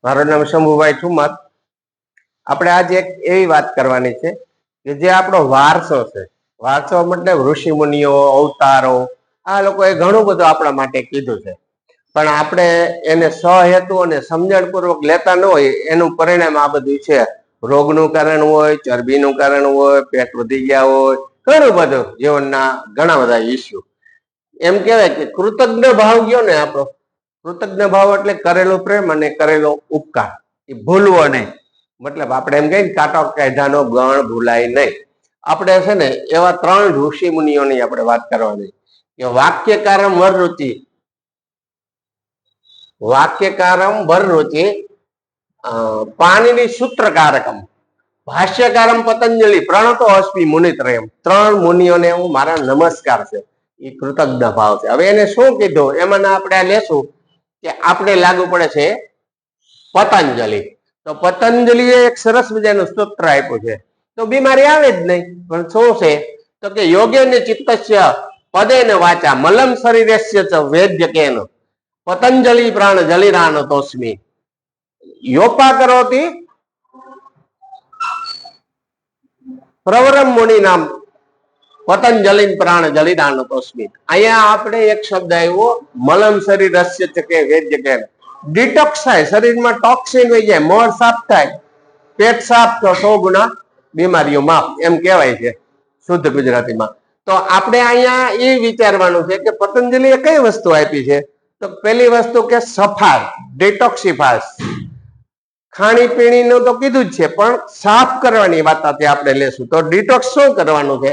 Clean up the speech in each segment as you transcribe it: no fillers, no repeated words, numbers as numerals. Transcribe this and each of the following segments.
મારું નામ શંભુભાઈ ઠુમર. આપણે આજે એક એવી વાત કરવાની છે કે જે આપણો વારસો છે. વારસો મતલબ ઋષિ મુનિઓ, અવતારો, આ લોકોએ ઘણું બધું આપણા માટે કીધું છે, પણ આપણે એને સહેતુ અને સમજણપૂર્વક લેતા ન હોય એનું પરિણામ આ બધું છે. રોગનું કારણ હોય, ચરબીનું કારણ હોય, પેટ વધી ગયા હોય, ઘણું બધું જીવનના ઘણા બધા ઇસ્યુ. એમ કહેવાય કે કૃતજ્ઞ ભાવ ગયો ને આપણો, કૃતજ્ઞ ભાવ એટલે કરેલો પ્રેમ અને કરેલો ઉપકાર એ ભૂલવો નહીં. મતલબ આપણે એમ કહીએ કાંટો કાઢ્યાનો ગણ ભૂલાય નહીં. આપણે છે ને એવા 3 ઋષિ મુનિઓની આપણે વાત કરવાની કે વાક્યકારમ વરરુચિ, વાક્યકારમ વરરુચિ, પાણીની સૂત્રકારકમ, ભાષ્યકારમ પતંજલિ, પ્રણતો અસ્મિ મુનિત્રયમ. 3 મુનિઓને હું મારા નમસ્કાર છે. એ કૃતજ્ઞ ભાવ છે. હવે એને શું કીધું એમાં આપણે લેશું કે આપણે લાગુ પડે છે પતંજલિ. તો પતંજલિએ એક સરસ મજાનું સૂત્ર આપ્યું છે. તો બીમારી આવે જ નહીં. પણ શું છે તો કે યોગ્ય ચિત્તસ્ય પદે ને વાચા મલમ શરીરસ્ય ચ વેદ્ય કેન પતંજલિ પ્રાણ જલિરાન તોસ્મી યોપા કરોતી પ્રવરમ મુનિ નામ પતંજલિ પ્રાણ જલિદાન તોસ્મી. અહીંયા આપણે એક શબ્દ આવ્યો મલમ શરીરસ્ય ચ કે વેદ્ય કેન. ડિટોક્સ થાય, શરીરમાં ટોક્સિન વહી જાય, મળ સાફ થાય, પેટ સાફ તો 100 ગુણા બીમારીઓ માફ, એમ કહેવાય છે શુદ્ધ ગુજરાતીમાં. તો આપણે અહીંયા એ વિચારવાનું છે કે પતંજલિએ કઈ વસ્તુ આપી છે. તો પહેલી વસ્તુ કે સફાઈ, ડિટોક્સિફાય. ખાણીપીણીનું તો કીધું જ છે, પણ સાફ કરવાની વાત આપણે લેશું. તો ડિટોક્સ શું કરવાનું છે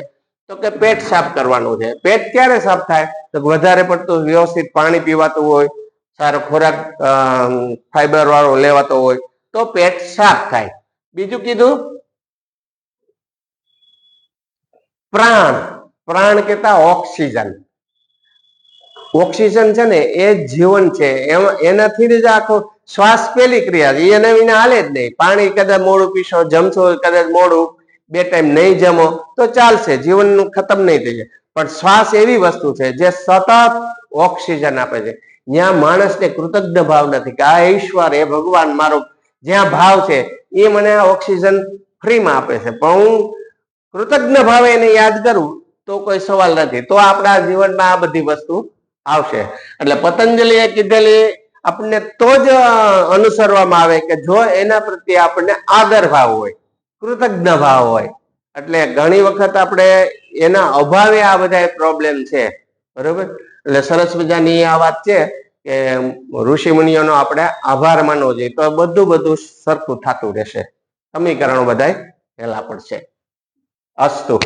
તો કે પેટ સાફ કરવાનું છે. પેટ ક્યારે સાફ થાય તો વધારે પડતું વ્યવસ્થિત પાણી પીવાતું હોય, સારો ખોરાક ફાઈબર વાળો લેવાતો હોય તો પેટ સાફ થાય. બીજું કીધું પ્રાણ. પ્રાણ કેતા ઓક્સિજન. ઓક્સિજન છે ને એ જીવન છે. એનાથી જ આખો શ્વાસ પેલી ક્રિયા છે. એના વિના હાલે જ નહીં. પાણી કદાચ મોડું પીશો, જમશો કદાચ મોડું, 2 ટાઈમ નહીં જમો તો ચાલશે, જીવનનું ખતમ નહીં થઈ જાય. પણ શ્વાસ એવી વસ્તુ છે જે સતત ઓક્સિજન આપે છે. જ્યાં માણસને કૃતજ્ઞ ભાવ નથી કે આ ઈશ્વર એ ભગવાન મારો જ્યાં ભાવ છે એ મને આ ઓક્સિજન ફ્રીમાં આપે છે, પણ હું કૃતજ્ઞ ભાવે એને યાદ કરું તો કોઈ સવાલ નથી. તો આપણા જીવનમાં આ બધી વસ્તુ આવશે. એટલે પતંજલિએ કીધેલી આપણને તો જ અનુસરવામાં આવે કે જો એના પ્રત્યે આપણને આદર ભાવ હોય, કૃતજ્ઞ ભાવ હોય. એટલે ઘણી વખત આપણે એના અભાવે આ બધા પ્રોબ્લેમ છે. બરોબર. એટલે સરસ મજાની આ વાત છે કે ઋષિ મુનિઓનો આપણે આભાર માનવો જોઈએ તો બધું સરખું થતું રહેશે. સમીકરણો બધા હેલા પડશે. અસ્તુ.